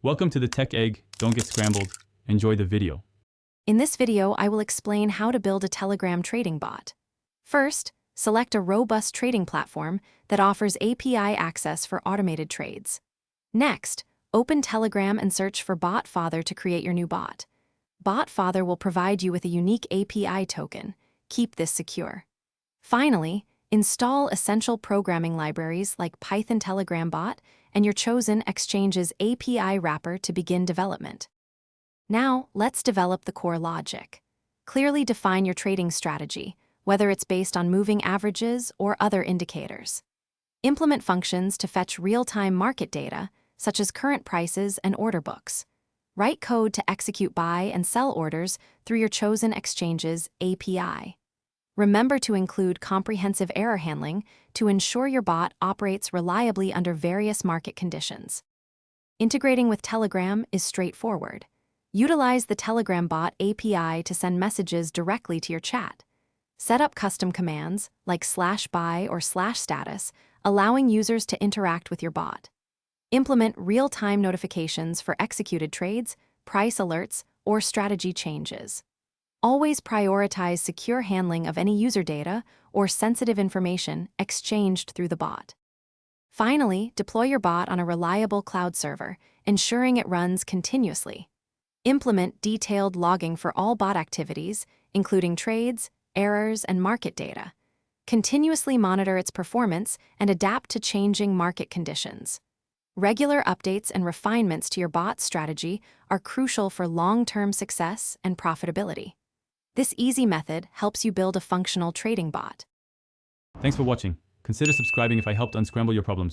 Welcome to the Tech Egg. Don't get scrambled. Enjoy the video. In this video, I will explain how to build a Telegram trading bot. First, select a robust trading platform that offers API access for automated trades. Next, open Telegram and search for BotFather to create your new bot. BotFather will provide you with a unique API token. Keep this secure. Finally, install essential programming libraries like Python Telegram bot and your chosen exchange's API wrapper to begin development. Now, let's develop the core logic. Clearly define your trading strategy, whether it's based on moving averages or other indicators. Implement functions to fetch real-time market data, such as current prices and order books. Write code to execute buy and sell orders through your chosen exchange's API. Remember to include comprehensive error handling to ensure your bot operates reliably under various market conditions. Integrating with Telegram is straightforward. Utilize the Telegram bot API to send messages directly to your chat. Set up custom commands like /buy or /status, allowing users to interact with your bot. Implement real-time notifications for executed trades, price alerts, or strategy changes. Always prioritize secure handling of any user data or sensitive information exchanged through the bot. Finally, deploy your bot on a reliable cloud server, ensuring it runs continuously. Implement detailed logging for all bot activities, including trades, errors, and market data. Continuously monitor its performance and adapt to changing market conditions. Regular updates and refinements to your bot strategy are crucial for long-term success and profitability. This easy method helps you build a functional trading bot. Thanks for watching. Consider subscribing if I helped unscramble your problems.